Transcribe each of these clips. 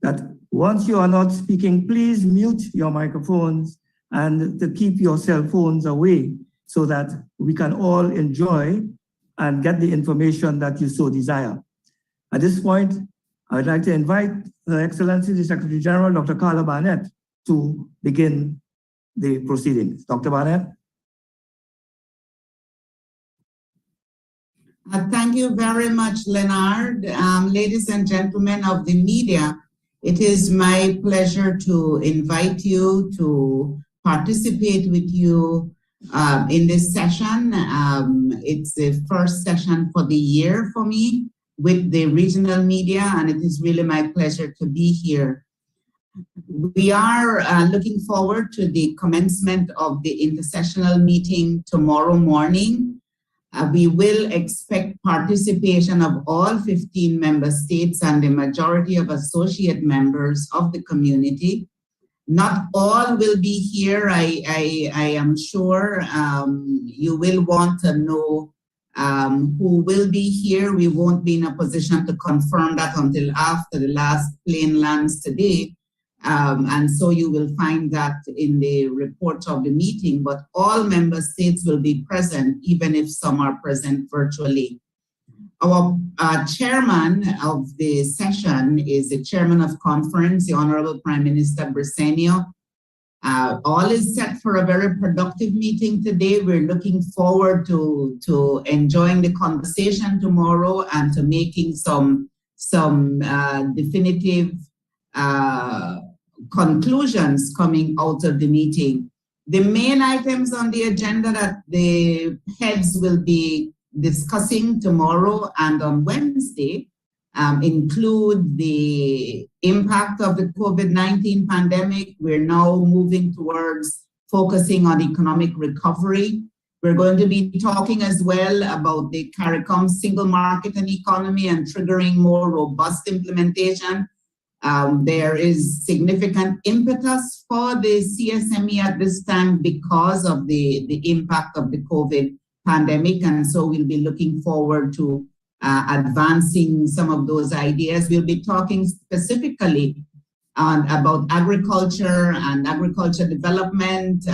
that once you are not speaking, please mute your microphones and to keep your cell phones away so that we can all enjoy and get the information that you so desire. At this point, I would like to invite Her Excellency the Secretary General, Dr. Carla Barnett, to begin the proceedings. Dr. Barnett. Thank you very much, Leonard. Ladies and gentlemen of the media, it is my pleasure to invite you to participate with you in this session. It's the first session for the year for me with the regional media, and it is really my pleasure to be here. We are looking forward to the commencement of the intersessional meeting tomorrow morning. We will expect participation of all 15 member states and the majority of associate members of the community. Not all will be here. I am sure you will want to know who will be here. We won't be in a position to confirm that until after the last plane lands today. And so you will find that in the report of the meeting, but all member states will be present, even if some are present virtually. Our chairman of the session is the chairman of conference, the Honorable Prime Minister Briceño. All is set for a very productive meeting today. We're looking forward to enjoying the conversation tomorrow and to making some definitive conclusions coming out of the meeting. The main items on the agenda that the heads will be discussing tomorrow and on Wednesday include the impact of the COVID-19 pandemic. We're now moving towards focusing on economic recovery. We're going to be talking as well about the Caricom single market and economy and triggering more robust implementation. There is significant impetus for the CSME at this time because of the impact of the COVID pandemic. And so we'll be looking forward to advancing some of those ideas. We'll be talking specifically about agriculture and agriculture development,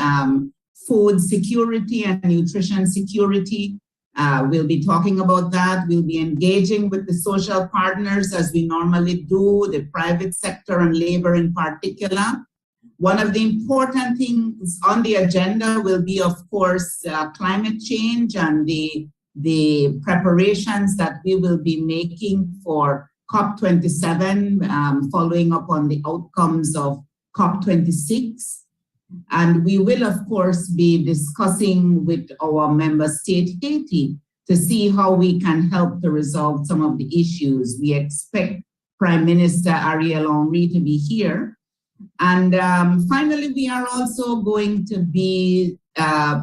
food security and nutrition security. We'll be talking about that. We'll be engaging with the social partners as we normally do, the private sector and labor in particular. One of the important things on the agenda will be, of course, climate change and the preparations that we will be making for COP27, following up on the outcomes of COP26. And we will, of course, be discussing with our member state, Haiti, to see how we can help to resolve some of the issues. We expect Prime Minister Ariel Henry to be here. And finally, we are also going to be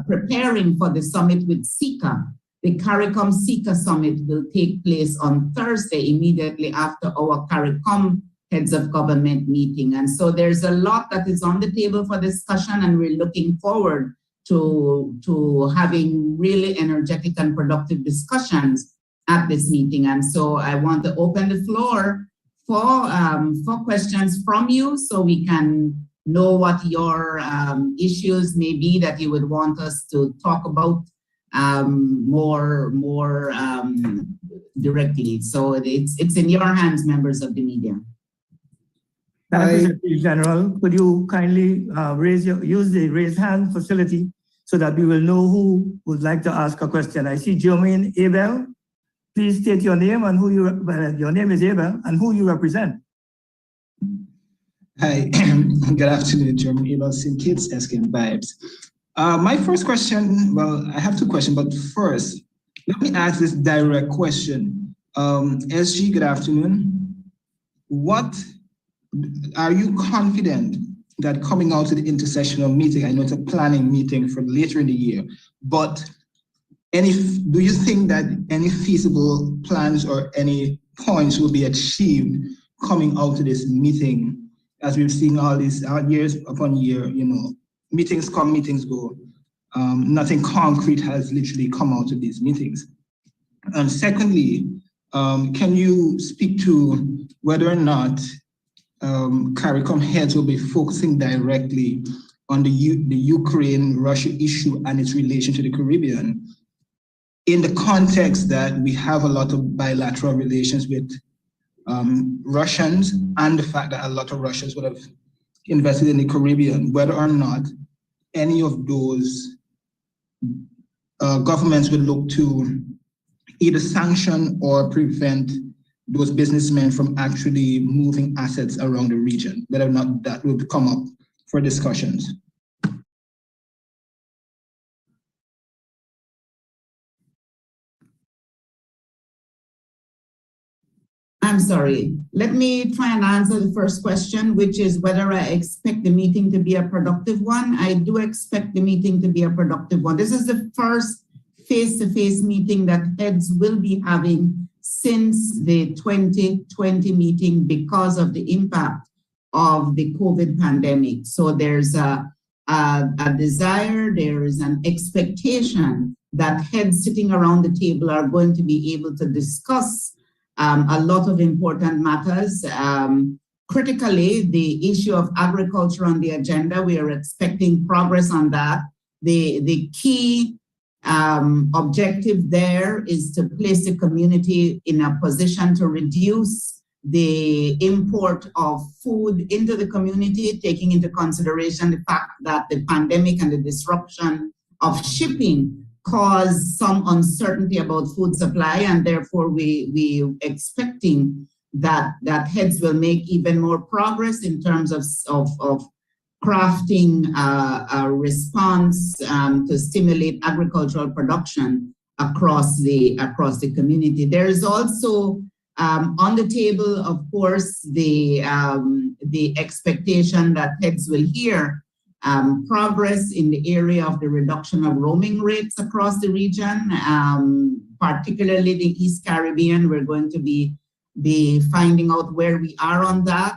preparing for the summit with SICA. The Caricom SICA summit will take place on Thursday, immediately after our Caricom heads of government meeting. And so there's a lot that is on the table for discussion, and we're looking forward to having really energetic and productive discussions at this meeting. And so I want to open the floor for questions from you so we can know what your issues may be that you would want us to talk about more directly. So it's in your hands, members of the media. Secretary General, could you kindly use the raise hand facility so that we will know who would like to ask a question? I see Jermaine Abel. Please state your name and who your name is Abel and who you represent. Hi, good afternoon, Jermaine Abel, St. Kitts, SKM Vibes. My first question, well, I have two questions, but first, let me ask this direct question. SG, good afternoon. What are you confident that coming out to the intersessional meeting, I know it's a planning meeting for later in the year, but do you think that any feasible plans or any points will be achieved coming out to this meeting? As we've seen all these years upon year, you know, meetings come, meetings go. Nothing concrete has literally come out of these meetings. And secondly, can you speak to whether or not Caricom heads will be focusing directly on the Ukraine-Russia issue and its relation to the Caribbean, in the context that we have a lot of bilateral relations with Russians, and the fact that a lot of Russians would have invested in the Caribbean, whether or not any of those governments will look to either sanction or prevent those businessmen from actually moving assets around the region, whether or not that will come up for discussions. I'm sorry. Let me try and answer the first question, which is whether I expect the meeting to be a productive one. I do expect the meeting to be a productive one. This is the first face-to-face meeting that heads will be having since the 2020 meeting because of the impact of the COVID pandemic. So there's a desire, there is an expectation that heads sitting around the table are going to be able to discuss a lot of important matters. Critically, the issue of agriculture on the agenda, we are expecting progress on that. The key objective there is to place the community in a position to reduce the import of food into the community, taking into consideration the fact that the pandemic and the disruption of shipping cause some uncertainty about food supply, and therefore we expecting that heads will make even more progress in terms of crafting a response to stimulate agricultural production across the community. There is also on the table, of course, the expectation that heads will hear progress in the area of the reduction of roaming rates across the region, particularly the East Caribbean. We're going to be finding out where we are on that.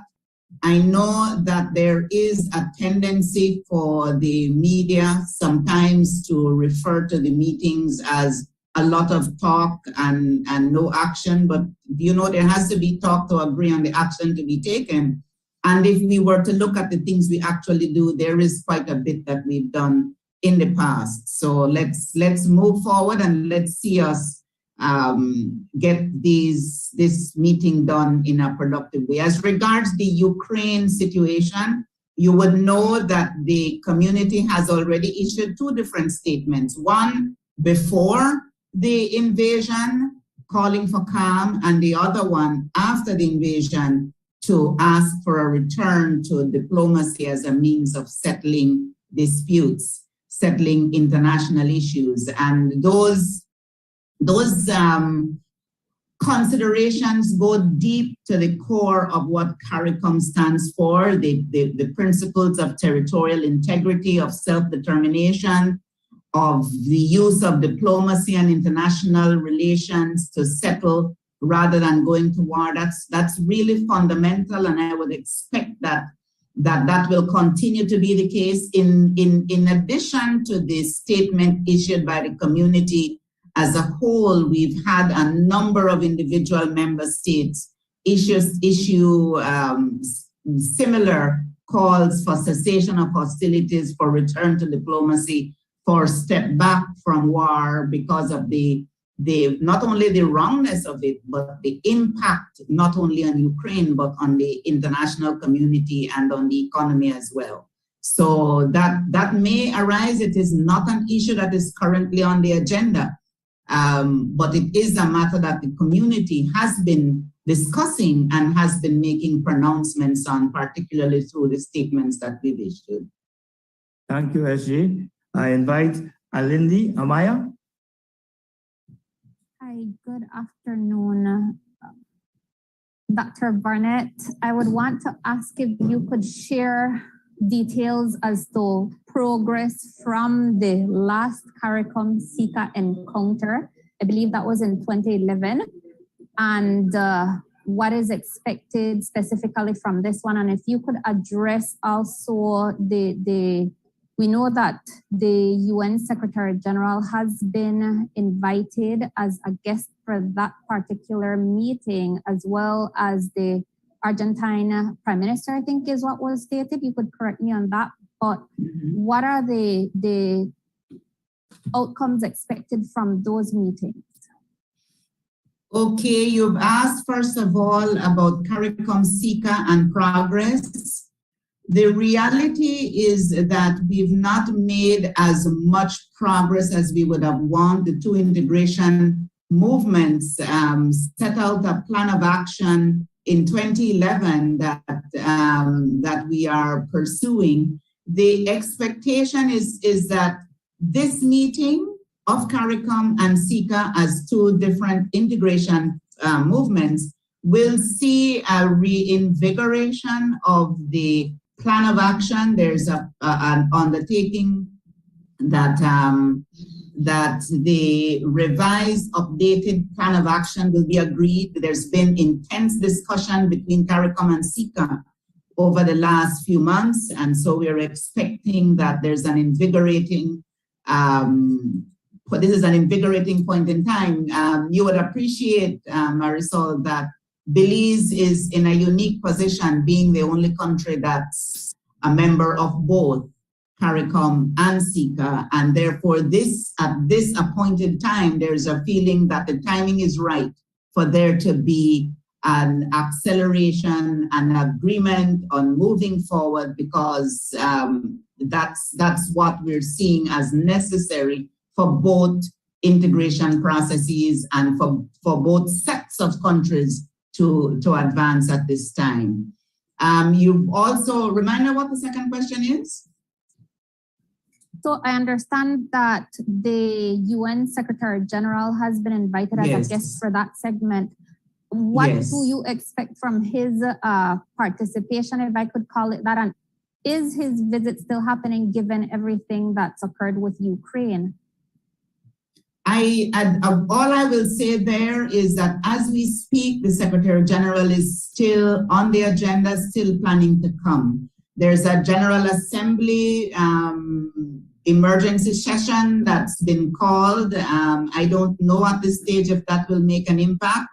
I know that there is a tendency for the media sometimes to refer to the meetings as a lot of talk and no action, but there has to be talk to agree on the action to be taken. And if we were to look at the things we actually do, there is quite a bit that we've done in the past. So let's move forward and let's see us get this meeting done in a productive way. As regards the Ukraine situation, you would know that the community has already issued two different statements. One before the invasion, calling for calm, and the other one after the invasion to ask for a return to diplomacy as a means of settling disputes, settling international issues. And those considerations go deep to the core of what Caricom stands for, the principles of territorial integrity, of self-determination, of the use of diplomacy and international relations to settle rather than going to war. That's really fundamental, and I would expect that will continue to be the case. In addition to the statement issued by the community as a whole, we've had a number of individual member states issue similar calls for cessation of hostilities, for return to diplomacy, for step back from war because of the not only the wrongness of it, but the impact not only on Ukraine, but on the international community and on the economy as well. So that may arise. It is not an issue that is currently on the agenda, but it is a matter that the community has been discussing and has been making pronouncements on, particularly through the statements that we've issued. Thank you, SJ. I invite Alindi Amaya. Hi, good afternoon, Dr. Barnett. I would want to ask if you could share details as to progress from the last Caricom Sika encounter. I believe that was in 2011. And what is expected specifically from this one? And if you could address also we know that the UN Secretary General has been invited as a guest for that particular meeting, as well as the Argentine Prime Minister, I think is what was stated. You could correct me on that. But what are the outcomes expected from those meetings? Okay, you've asked first of all about Caricom, SICA, and progress. The reality is that we've not made as much progress as we would have wanted. The two integration movements set out a plan of action in 2011 that we are pursuing. The expectation is that this meeting of Caricom and SICA as two different integration movements will see a reinvigoration of the plan of action. There's an undertaking that the revised, updated plan of action will be agreed. There's been intense discussion between Caricom and SICA over the last few months, and so we're expecting that there's an invigorating this is an invigorating point in time. You would appreciate, Marisol, that Belize is in a unique position, being the only country that's a member of both Caricom and SICA, and therefore at this appointed time, there's a feeling that the timing is right for there to be an acceleration and agreement on moving forward, because that's what we're seeing as necessary for both integration processes and for both sets of countries to advance at this time. You've also, remind me what the second question is? So I understand that the UN Secretary General has been invited as a guest for that segment. What do you expect from his participation, if I could call it that? And is his visit still happening given everything that's occurred with Ukraine? All I will say there is that as we speak, the Secretary General is still on the agenda, still planning to come. There's a General Assembly emergency session that's been called. I don't know at this stage if that will make an impact,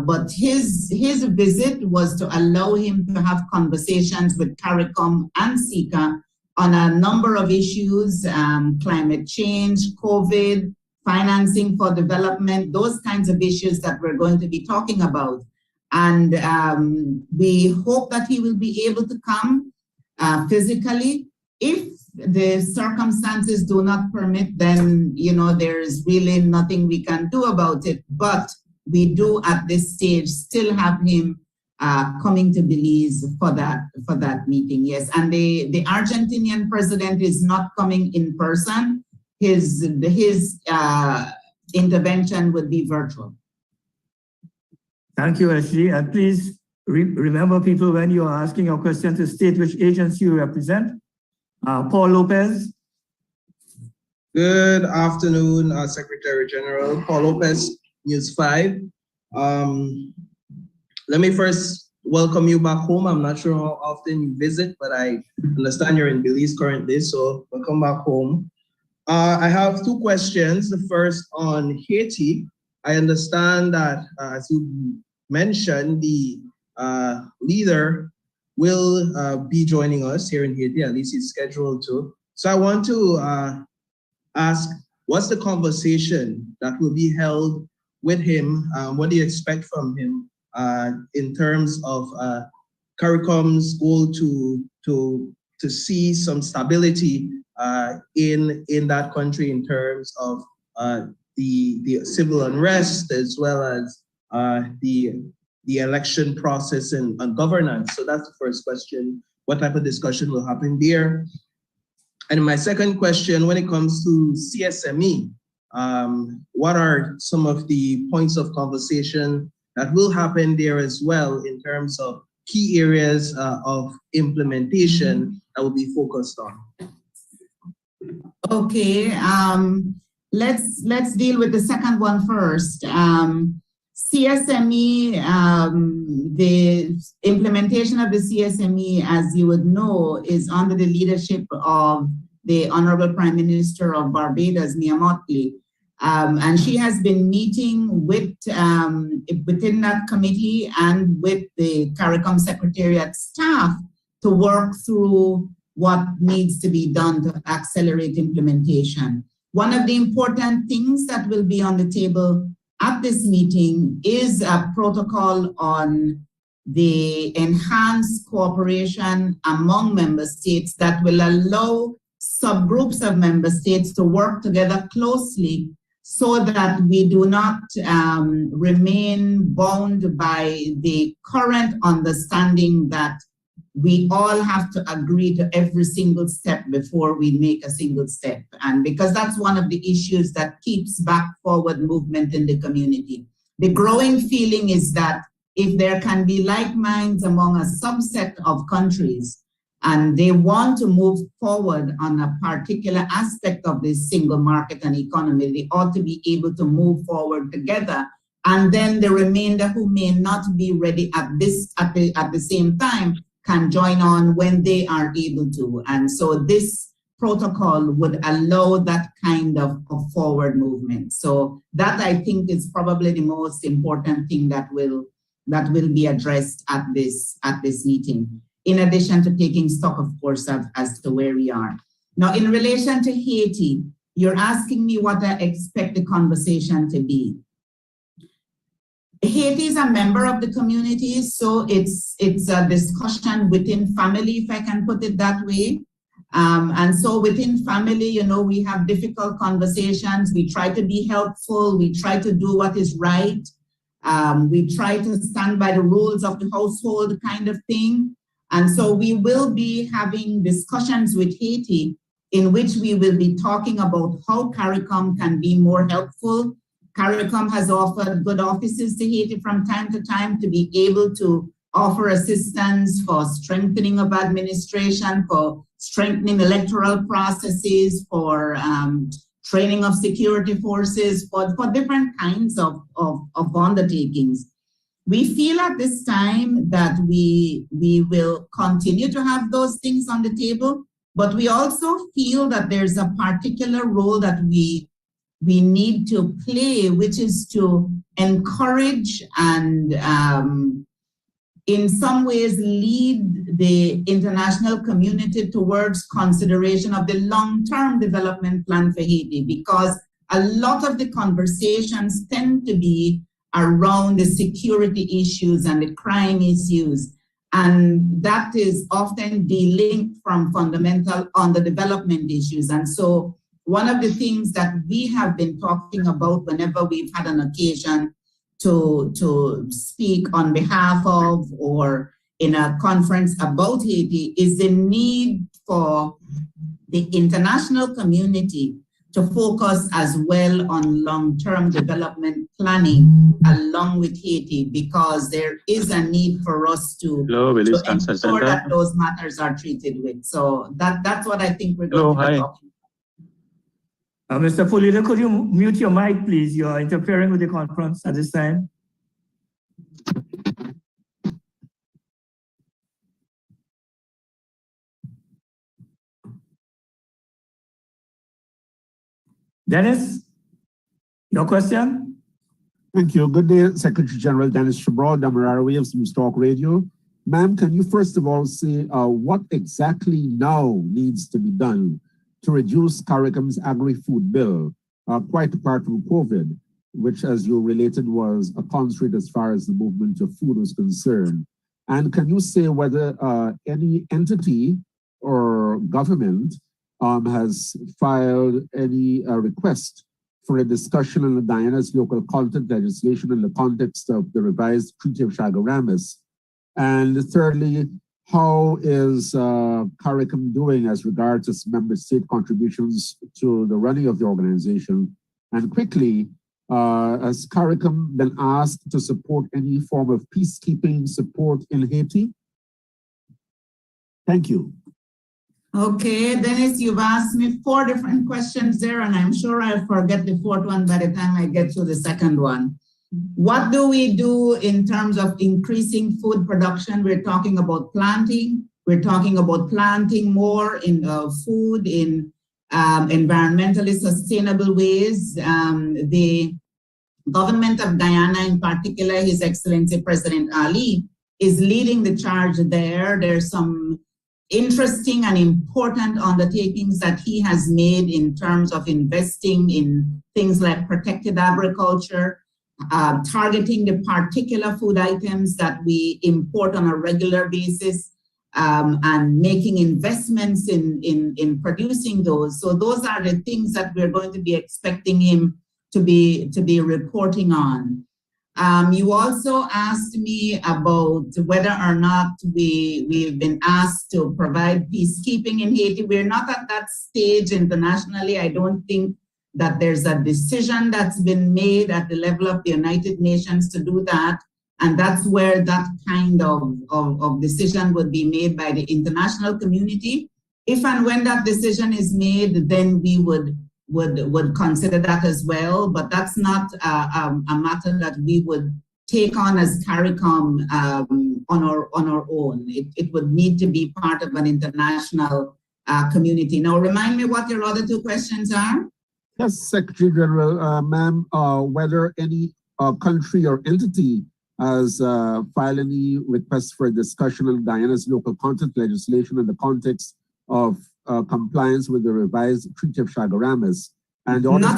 but his visit was to allow him to have conversations with Caricom and SICA on a number of issues, climate change, COVID, financing for development, those kinds of issues that we're going to be talking about. And we hope that he will be able to come physically. If the circumstances do not permit, then there's really nothing we can do about it. But we do at this stage still have him coming to Belize for that meeting. Yes, and the Argentinian president is not coming in person. His intervention would be virtual. Thank you, SG. And please remember, people, when you are asking your question, to state which agency you represent. Paul Lopez. Good afternoon, Secretary General. Paul Lopez, News 5. Let me first welcome you back home. I'm not sure how often you visit, but I understand you're in Belize currently, so welcome back home. I have two questions. The first on Haiti. I understand that, as you mentioned, the leader will be joining us here in Haiti, at least he's scheduled to. So I want to ask, what's the conversation that will be held with him? What do you expect from him in terms of Caricom's goal to see some stability in that country in terms of the civil unrest, as well as the election process and governance? So that's the first question. What type of discussion will happen there? And my second question, when it comes to CSME, what are some of the points of conversation that will happen there as well in terms of key areas of implementation that will be focused on? Okay, let's deal with the second one first. CSME, the implementation of the CSME, as you would know, is under the leadership of the Honorable Prime Minister of Barbados, Mia Mottley. And she has been meeting with within that committee and with the Caricom Secretariat staff to work through what needs to be done to accelerate implementation. One of the important things that will be on the table at this meeting is a protocol on the enhanced cooperation among member states that will allow subgroups of member states to work together closely so that we do not remain bound by the current understanding that we all have to agree to every single step before we make a single step. And because that's one of the issues that keeps back forward movement in the community. The growing feeling is that if there can be like minds among a subset of countries and they want to move forward on a particular aspect of this single market and economy, they ought to be able to move forward together. And then the remainder who may not be ready at the same time can join on when they are able to. And so this protocol would allow that kind of forward movement. So that I think is probably the most important thing that will be addressed at this meeting, in addition to taking stock, of course, as to where we are. Now, in relation to Haiti, you're asking me what I expect the conversation to be. Haiti is a member of the community, so it's a discussion within family, if I can put it that way. And so within family, you know, we have difficult conversations. We try to be helpful. We try to do what is right. We try to stand by the rules of the household kind of thing. And so we will be having discussions with Haiti in which we will be talking about how Caricom can be more helpful. Caricom has offered good offices to Haiti from time to time to be able to offer assistance for strengthening of administration, for strengthening electoral processes, for training of security forces, for different kinds of undertakings. We feel at this time that we will continue to have those things on the table, but we also feel that there's a particular role that we need to play, which is to encourage and in some ways lead the international community towards consideration of the long-term development plan for Haiti, because a lot of the conversations tend to be around the security issues and the crime issues. And that is often delinked from fundamental on the development issues. And so one of the things that we have been talking about whenever we've had an occasion to speak on behalf of or in a conference about Haiti is the need for the international community to focus as well on long-term development planning along with Haiti, because there is a need for us to ensure that those matters are treated with. So that's what I think we're going to be talking about. Mr. Pulido, could you mute your mic, please? You are interfering with the conference at this time. Dennis, your question? Thank you. Good day, Secretary General Dennis Chabral, Damarara of News Talk Radio. Ma'am, can you first of all say what exactly now needs to be done to reduce Caricom's agri-food bill, quite apart from COVID, which, as you related, was a constraint as far as the movement of food was concerned? And can you say whether any entity or government has filed any request for a discussion on the Diana's local content legislation in the context of the revised Treaty of Chagaramis? And thirdly, how is Caricom doing as regards its member state contributions to the running of the organization? And quickly, has Caricom been asked to support any form of peacekeeping support in Haiti? Thank you. Okay, Dennis, you've asked me 4 different questions there, and I'm sure I'll forget the 4th one by the time I get to the 2nd one. What do we do in terms of increasing food production? We're talking about planting. We're talking about planting more in food in environmentally sustainable ways. The government of Guyana, in particular, His Excellency President Ali, is leading the charge there. There's some interesting and important undertakings that he has made in terms of investing in things like protected agriculture, targeting the particular food items that we import on a regular basis, and making investments in producing those. So those are the things that we're going to be expecting him to be reporting on. You also asked me about whether or not we've been asked to provide peacekeeping in Haiti. We're not at that stage internationally. I don't think that there's a decision that's been made at the level of the United Nations to do that. And that's where that kind of decision would be made by the international community. If and when that decision is made, then we would consider that as well, but that's not a matter that we would take on as Caricom on our own. It would need to be part of an international community. Now, remind me what your other two questions are. Yes, Secretary General, ma'am, whether any country or entity has filed any requests for discussion on Guyana's local content legislation in the context of compliance with the revised Treaty of Chagaramas. And not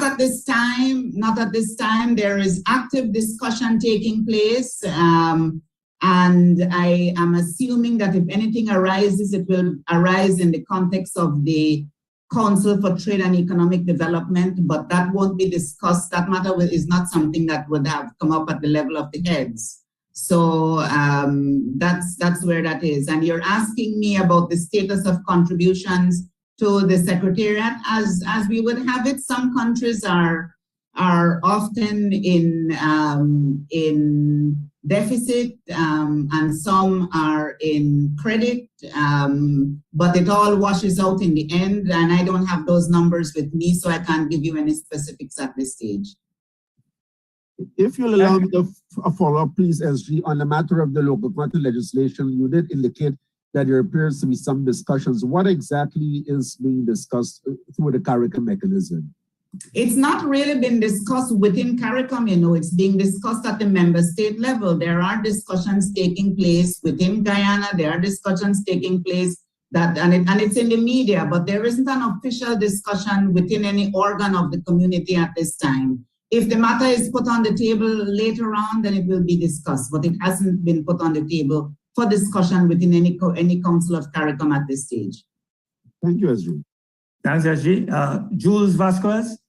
at this time. Not at this time. There is active discussion taking place, and I am assuming that if anything arises, it will arise in the context of the Council for Trade and Economic Development, but that won't be discussed. That matter is not something that would have come up at the level of the heads. So that's where that is. And you're asking me about the status of contributions to the Secretariat. As we would have it, some countries are often in deficit, and some are in credit, but it all washes out in the end. And I don't have those numbers with me, so I can't give you any specifics at this stage. If you'll allow me to follow up, please, SG, on the matter of the local content legislation, you did indicate that there appears to be some discussions. What exactly is being discussed through the Caricom mechanism? It's not really been discussed within Caricom, it's being discussed at the member state level. There are discussions taking place within Guyana. There are discussions taking place and it's in the media, but there isn't an official discussion within any organ of the community at this time. If the matter is put on the table later on, then it will be discussed, but it hasn't been put on the table for discussion within any council of Caricom at this stage. Thank you, SG. Thanks, SG. Jules Vasquez.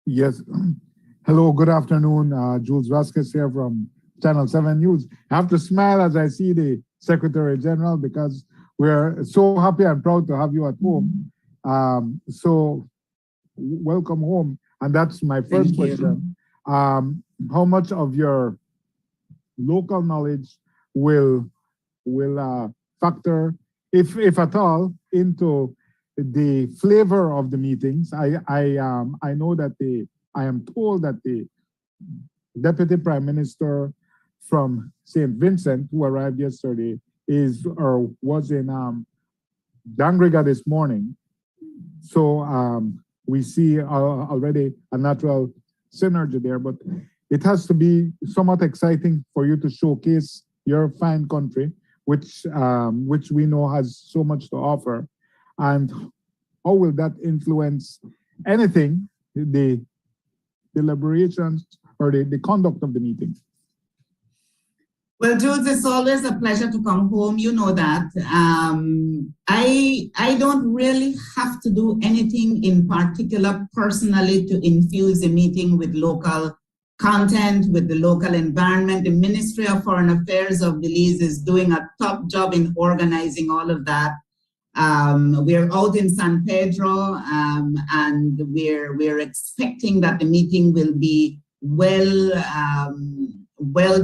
Yes. Hello, good afternoon. Jules Vasquez here from Channel 7 News. I have to smile as I see the Secretary General because we're so happy and proud to have you at home. So welcome home. And that's my first question. How much of your local knowledge will factor, if at all, into the flavor of the meetings? I know that I am told that the Deputy Prime Minister from St. Vincent, who arrived yesterday, was in Dangriga this morning. So we see already a natural synergy there, but it has to be somewhat exciting for you to showcase your fine country, which we know has so much to offer. And how will that influence anything, the deliberations or the conduct of the meeting? Well, Jules, it's always a pleasure to come home. You know that. I don't really have to do anything in particular personally to infuse a meeting with local content, with the local environment. The Ministry of Foreign Affairs of Belize is doing a top job in organizing all of that. We're out in San Pedro, and we're expecting that the meeting will be well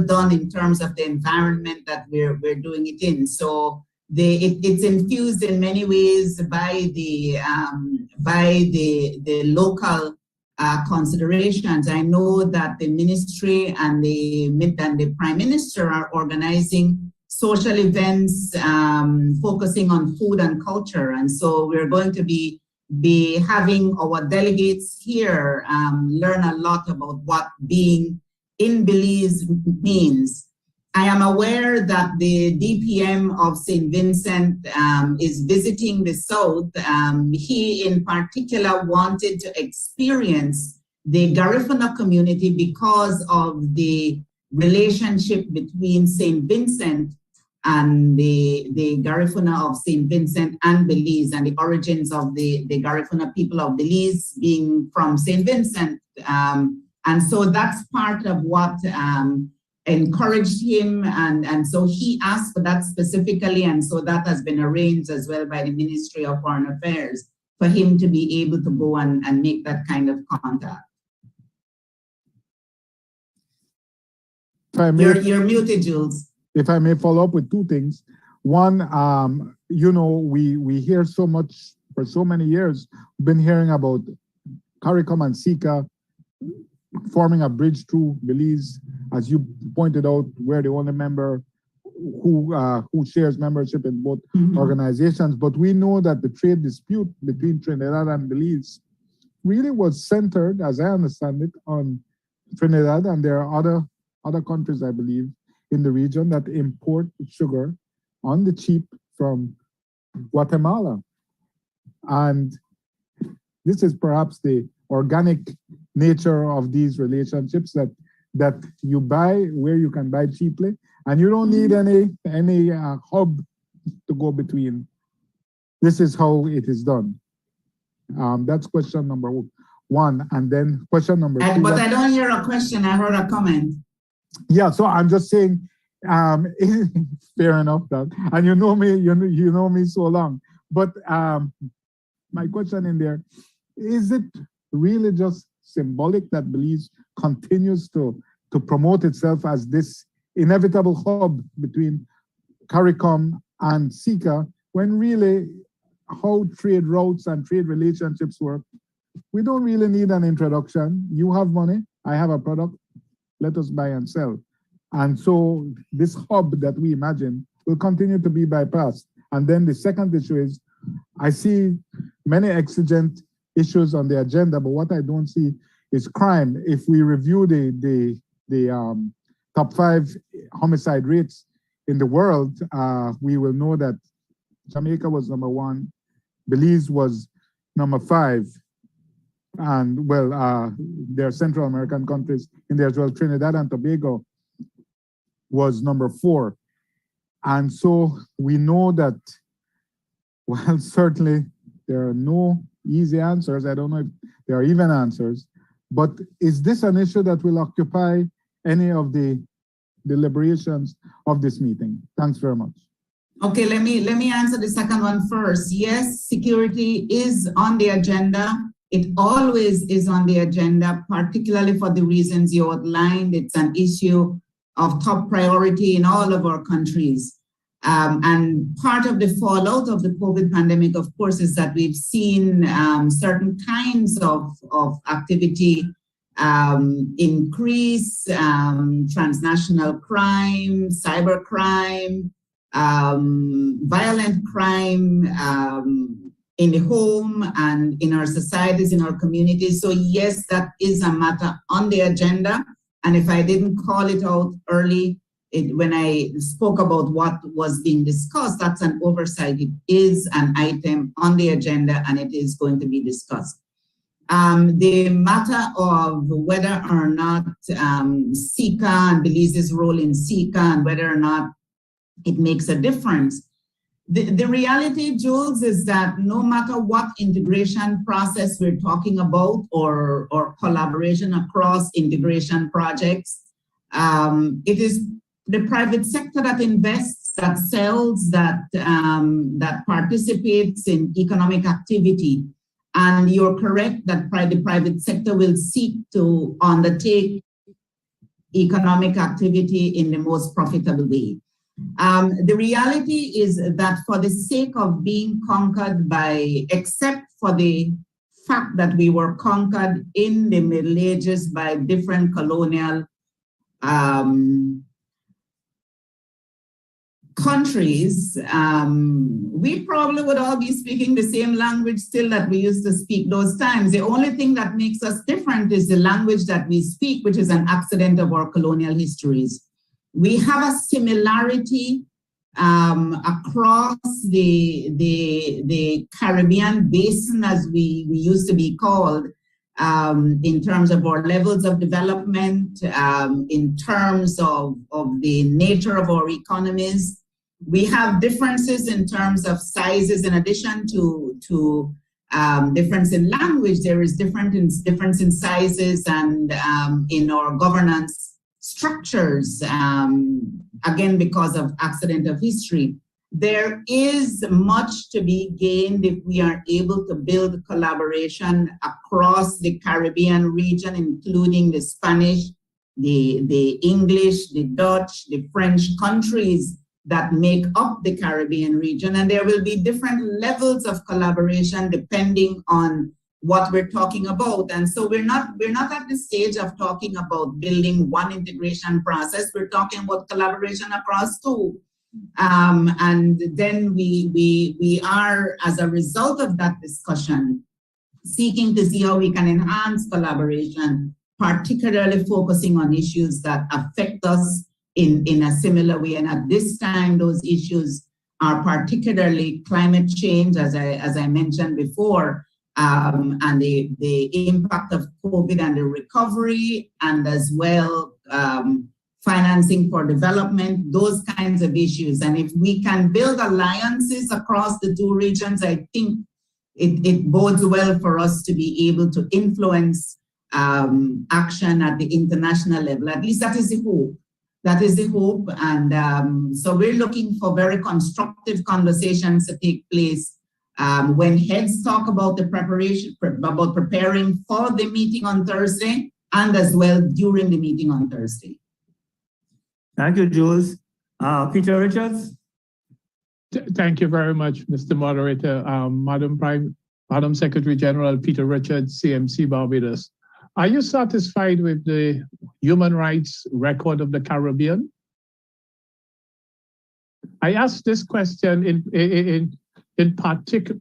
done in terms of the environment that we're doing it in. So it's infused in many ways by the local considerations. I know that the ministry and the Prime Minister are organizing social events focusing on food and culture. And so we're going to be having our delegates here learn a lot about what being in Belize means. I am aware that the DPM of St. Vincent is visiting the South. He in particular wanted to experience the Garifuna community because of the relationship between St. Vincent and the Garifuna of St. Vincent and Belize, and the origins of the Garifuna people of Belize being from St. Vincent. And so that's part of what encouraged him, and so he asked for that specifically, and so that has been arranged as well by the Ministry of Foreign Affairs for him to be able to go and make that kind of contact. You're muted, Jules. If I may follow up with two things. One, you know, we hear so much for so many years, been hearing about Caricom and Sika forming a bridge through Belize, as you pointed out, we're the only member who shares membership in both organizations. But we know that the trade dispute between Trinidad and Belize really was centered, as I understand it, on Trinidad, and there are other countries, I believe, in the region that import sugar on the cheap from Guatemala. And this is perhaps the organic nature of these relationships, that you buy where you can buy cheaply, and you don't need any hub to go between. This is how it is done. That's question number one. And then question number two. But I don't hear a question, I heard a comment. Yeah, so I'm just saying, fair enough that, and you know me so long. But my question in there, is it really just symbolic that Belize continues to promote itself as this inevitable hub between CARICOM and Sika, when really how trade routes and trade relationships work, we don't really need an introduction. You have money, I have a product, let us buy and sell. And so this hub that we imagine will continue to be bypassed. And then the second issue is, I see many exigent issues on the agenda, but what I don't see is crime. If we review the top 5 homicide rates in the world, we will know that Jamaica was number 1, Belize was number 5, and well, there are Central American countries in there as well. Trinidad and Tobago was number 4. And so we know that, well, certainly there are no easy answers. I don't know if there are even answers, but is this an issue that will occupy any of the deliberations of this meeting? Thanks very much. Okay, let me answer the second one first. Yes, security is on the agenda. It always is on the agenda, particularly for the reasons you outlined. It's an issue of top priority in all of our countries. And part of the fallout of the COVID pandemic, of course, is that we've seen certain kinds of activity increase, transnational crime, cybercrime, violent crime in the home and in our societies, in our communities. So yes, that is a matter on the agenda. And if I didn't call it out early, when I spoke about what was being discussed, that's an oversight. It is an item on the agenda and it is going to be discussed. The matter of whether or not Sika and Belize's role in Sika and whether or not it makes a difference. The reality, Jules, is that no matter what integration process we're talking about or collaboration across integration projects, it is the private sector that invests, that sells, that participates in economic activity. And you're correct that the private sector will seek to undertake economic activity in the most profitable way. The reality is that for the sake of being conquered except for the fact that we were conquered in the Middle Ages by different colonial countries, we probably would all be speaking the same language still that we used to speak those times. The only thing that makes us different is the language that we speak, which is an accident of our colonial histories. We have a similarity across the Caribbean basin, as we used to be called, in terms of our levels of development, in terms of the nature of our economies. We have differences in terms of sizes. In addition to difference in language, there is difference in sizes and in our governance structures, again, because of accident of history. There is much to be gained if we are able to build collaboration across the Caribbean region, including the Spanish, the English, the Dutch, the French countries that make up the Caribbean region. And there will be different levels of collaboration depending on what we're talking about. And so we're not at the stage of talking about building one integration process. We're talking about collaboration across two. And then we are, as a result of that discussion, seeking to see how we can enhance collaboration, particularly focusing on issues that affect us in a similar way. And at this time, those issues are particularly climate change, as I mentioned before, and the impact of COVID and the recovery, and as well financing for development, those kinds of issues. And if we can build alliances across the two regions, I think it bodes well for us to be able to influence action at the international level. At least that is the hope. That is the hope. And so we're looking for very constructive conversations to take place when heads talk about the preparation, about preparing for the meeting on Thursday, and as well during the meeting on Thursday. Thank you, Jules. Peter Richards. Thank you very much, Mr. Moderator. Madam Secretary General Peter Richards, CMC Barbados. Are you satisfied with the human rights record of the Caribbean? I ask this question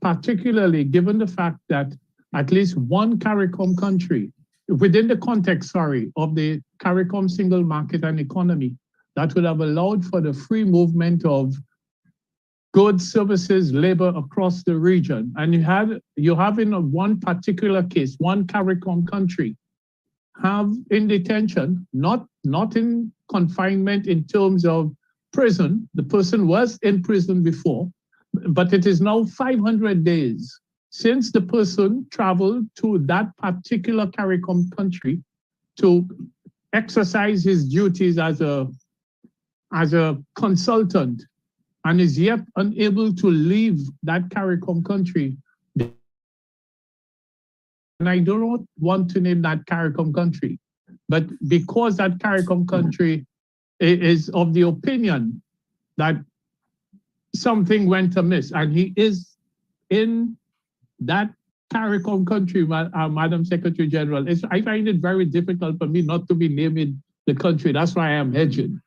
particularly given the fact that at least one Caricom country, within the context, of the Caricom single market and economy, that would have allowed for the free movement of goods, services, labor across the region. And you have in one particular case, one Caricom country have in detention, not in confinement in terms of prison. The person was in prison before, but it is now 500 days since the person traveled to that particular Caricom country to exercise his duties as a consultant, and is yet unable to leave that Caricom country. And I don't want to name that Caricom country, but because that Caricom country is of the opinion that something went amiss, and he is in that Caricom country, Madam Secretary General, I find it very difficult for me not to be naming the country. That's why I am hedging.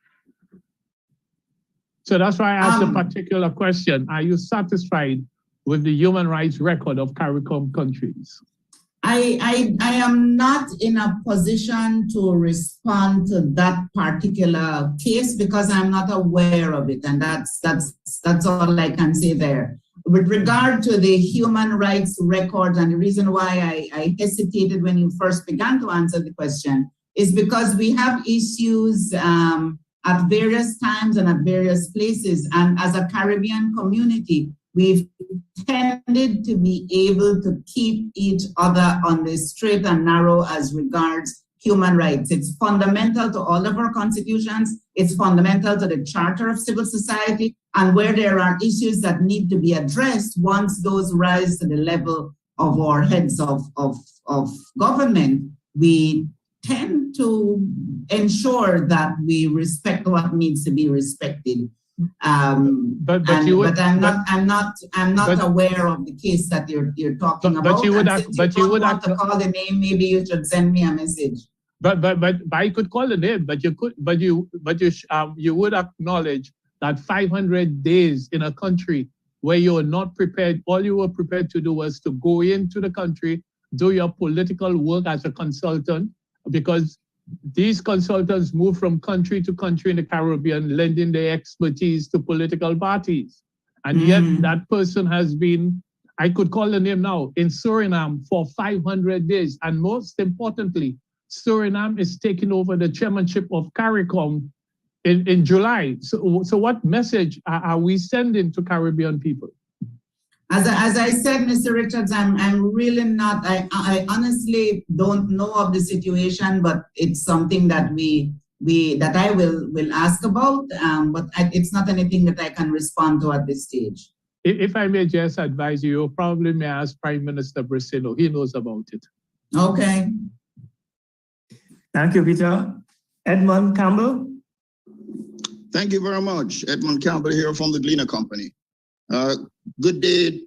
So that's why I asked a particular question. Are you satisfied with the human rights record of Caricom countries? I am not in a position to respond to that particular case because I'm not aware of it, and that's all I can say there. With regard to the human rights record, and the reason why I hesitated when you first began to answer the question is because we have issues at various times and at various places, and as a Caribbean community, we've tended to be able to keep each other on the straight and narrow as regards human rights. It's fundamental to all of our constitutions. It's fundamental to the Charter of Civil Society. And where there are issues that need to be addressed, once those rise to the level of our heads of government, we tend to ensure that we respect what needs to be respected. I'm not aware of the case that you're talking about. But you would want to call the name. Maybe you should send me a message. But I could call the name. But you would acknowledge that 500 days in a country where you're not prepared, all you were prepared to do was to go into the country, do your political work as a consultant, because these consultants move from country to country in the Caribbean, lending their expertise to political parties. And yet that person has been, I could call the name now, in Suriname for 500 days. And most importantly, Suriname is taking over the chairmanship of Caricom in July. So what message are we sending to Caribbean people? As I said, Mr. Richards, I'm really not, I honestly don't know of the situation, but it's something that that I will ask about, but it's not anything that I can respond to at this stage. If I may just advise you probably may ask Prime Minister Bracino. He knows about it. Okay. Thank you, Peter. Edmund Campbell. Thank you very much. Edmund Campbell here from the Gleaner Company. Good day,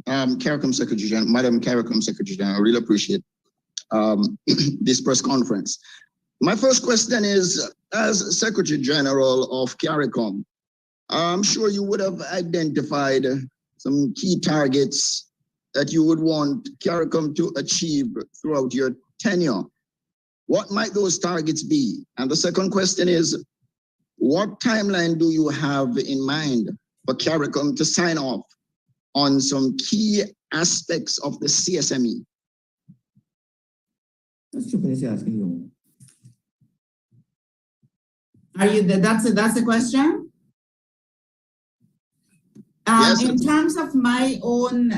Caricom Secretary General, Madam Caricom Secretary General. I really appreciate this press conference. My first question is, as Secretary General of Caricom, I'm sure you would have identified some key targets that you would want Caricom to achieve throughout your tenure. What might those targets be? And the second question is, what timeline do you have in mind for Caricom to sign off on some key aspects of the CSME? Are you, that's the question? Yes, in terms of my own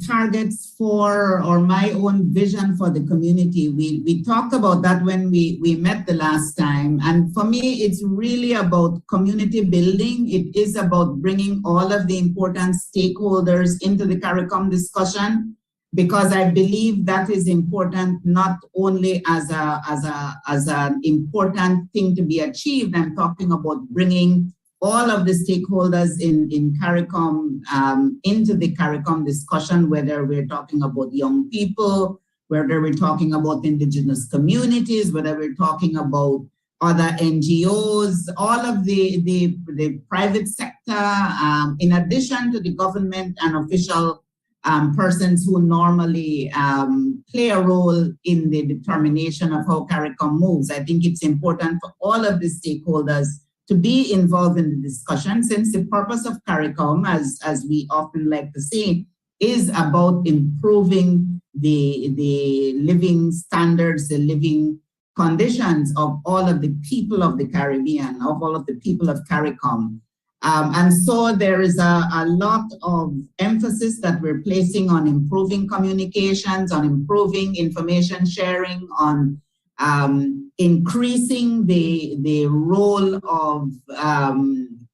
targets for, or my own vision for the community, we talked about that when we met the last time. And for me, it's really about community building. It is about bringing all of the important stakeholders into the Caricom discussion, because I believe that is important, not only as an important thing to be achieved. I'm talking about bringing all of the stakeholders in Caricom into the Caricom discussion, whether we're talking about young people, whether we're talking about indigenous communities, whether we're talking about other NGOs, all of the private sector, in addition to the government and official persons who normally play a role in the determination of how Caricom moves. I think it's important for all of the stakeholders to be involved in the discussion, since the purpose of Caricom, as we often like to say, is about improving the living standards, the living conditions of all of the people of the Caribbean, of all of the people of Caricom. And so there is a lot of emphasis that we're placing on improving communications, on improving information sharing, on increasing the role of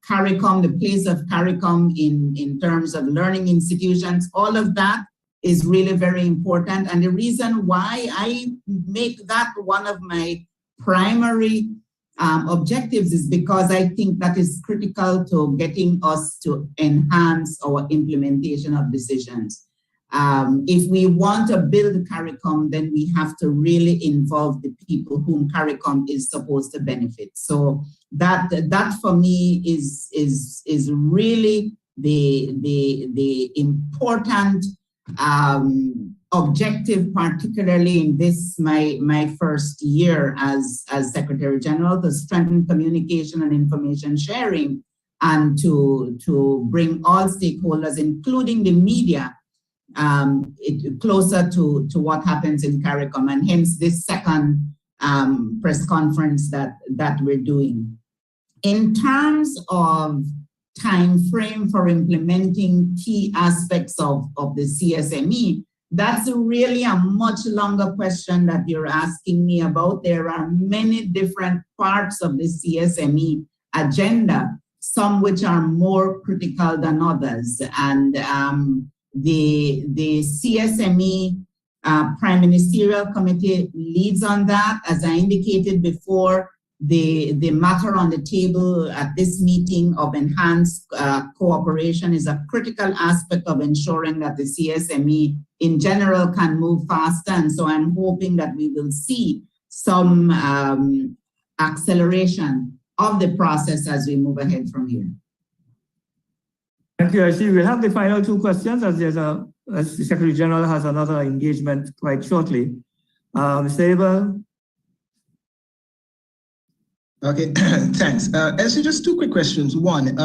Caricom, the place of Caricom in terms of learning institutions. All of that is really very important. And the reason why I make that one of my primary objectives is because I think that is critical to getting us to enhance our implementation of decisions. If we want to build Caricom, then we have to really involve the people whom Caricom is supposed to benefit. So that for me is really the important objective, particularly in this my first year as Secretary General, to strengthen communication and information sharing, and to bring all stakeholders, including the media, closer to what happens in Caricom, and hence this second press conference that we're doing. In terms of time frame for implementing key aspects of the CSME, that's really a much longer question that you're asking me about. There are many different parts of the CSME agenda, some which are more critical than others. And the CSME Prime Ministerial Committee leads on that. As I indicated before, the matter on the table at this meeting of enhanced cooperation is a critical aspect of ensuring that the CSME in general can move faster. And so I'm hoping that we will see some acceleration of the process as we move ahead from here. Thank you. I see we'll have the final two questions as as the Secretary General has another engagement quite shortly. Mr. Abel. Okay, thanks. Esther, just two quick questions. One,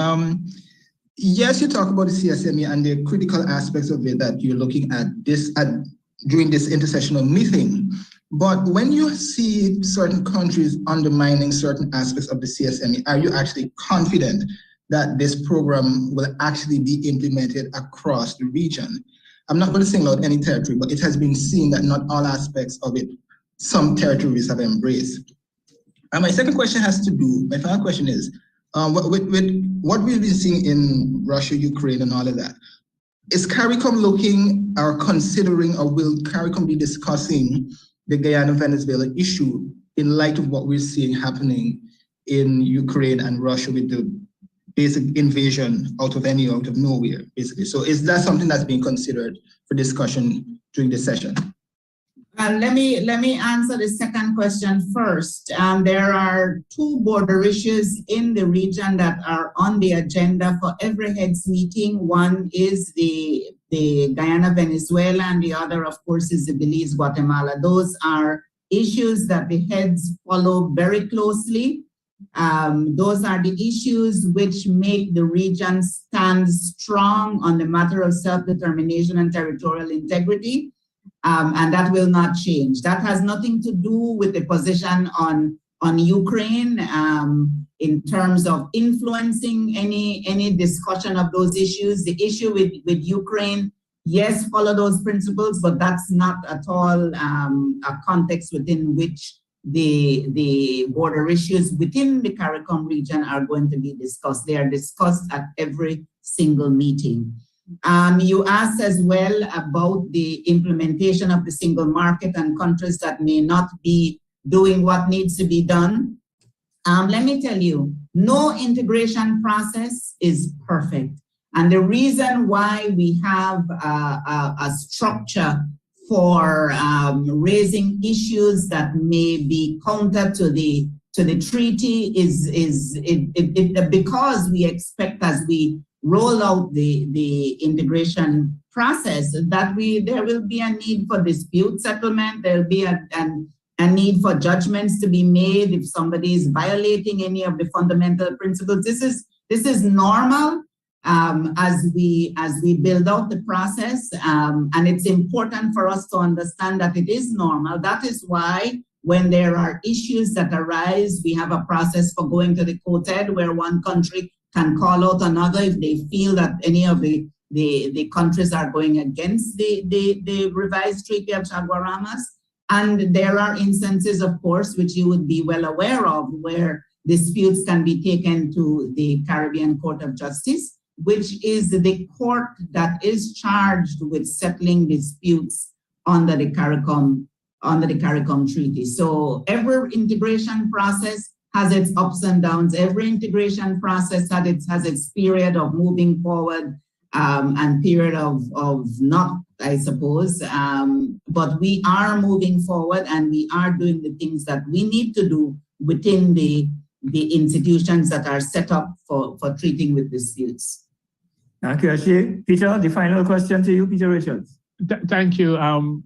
yes, you talk about the CSME and the critical aspects of it that you're looking at during this intersessional meeting. But when you see certain countries undermining certain aspects of the CSME, are you actually confident that this program will actually be implemented across the region? I'm not going to single out any territory, but it has been seen that not all aspects of it, some territories have embraced. And my second question has to do, my final question is, with what we've been seeing in Russia, Ukraine, and all of that, is Caricom looking or considering, or will Caricom be discussing the Guyana-Venezuela issue in light of what we're seeing happening in Ukraine and Russia with the basic invasion out of nowhere, basically? So is that something that's being considered for discussion during this session? Let me answer the second question first. There are two border issues in the region that are on the agenda for every heads meeting. One is the Guyana-Venezuela, and the other, of course, is the Belize-Guatemala. Those are issues that the heads follow very closely. Those are the issues which make the region stand strong on the matter of self-determination and territorial integrity. And that will not change. That has nothing to do with the position on Ukraine in terms of influencing any discussion of those issues. The issue with Ukraine, yes, follow those principles, but that's not at all a context within which the border issues within the Caricom region are going to be discussed. They are discussed at every single meeting. You asked as well about the implementation of the single market and countries that may not be doing what needs to be done. Let me tell you, no integration process is perfect. And the reason why we have a structure for raising issues that may be counter to the treaty is because we expect, as we roll out the integration process, that there will be a need for dispute settlement. There will be a need for judgments to be made if somebody is violating any of the fundamental principles. This is normal as we build out the process, and it's important for us to understand that it is normal. That is why when there are issues that arise, we have a process for going to the COTED, where one country can call out another if they feel that any of the countries are going against the revised Treaty of Chaguaramas. And there are instances, of course, which you would be well aware of, where disputes can be taken to the Caribbean Court of Justice, which is the court that is charged with settling disputes under the Caricom Treaty. So every integration process has its ups and downs. Every integration process has its period of moving forward and period of not, I suppose. But we are moving forward, and we are doing the things that we need to do within the institutions that are set up for treating with disputes. Thank you, Ashi. Peter, the final question to you, Peter Richards. Thank you,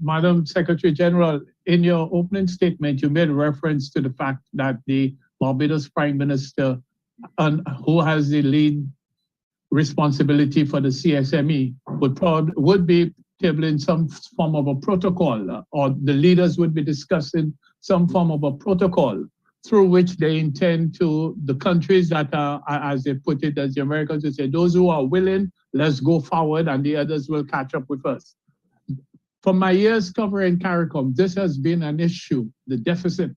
Madam Secretary General. In your opening statement, you made reference to the fact that the Barbados Prime Minister, who has the lead responsibility for the CSME, would be tabling some form of a protocol, or the leaders would be discussing some form of a protocol through which they intend to, the countries that are, as they put it, as the Americans would say, those who are willing, let's go forward, and the others will catch up with us. For my years covering CARICOM, this has been an issue, the deficit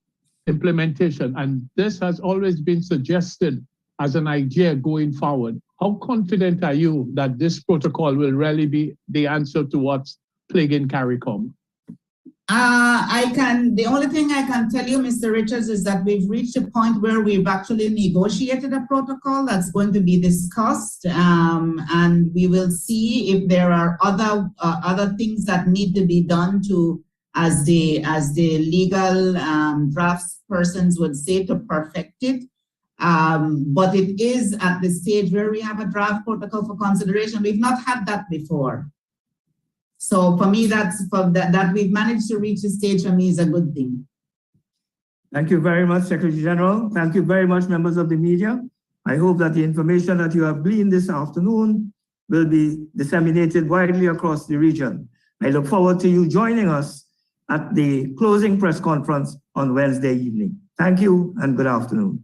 implementation, and this has always been suggested as an idea going forward. How confident are you that this protocol will really be the answer to what's plaguing CARICOM? The only thing I can tell you, Mr. Richards, is that we've reached a point where we've actually negotiated a protocol that's going to be discussed, and we will see if there are other things that need to be done to, as the legal drafts persons would say, to perfect it. But it is at the stage where we have a draft protocol for consideration. We've not had that before. So for me, that we've managed to reach the stage for me is a good thing. Thank you very much, Secretary General. Thank you very much, members of the media. I hope that the information that you have gleaned this afternoon will be disseminated widely across the region. I look forward to you joining us at the closing press conference on Wednesday evening. Thank you and good afternoon.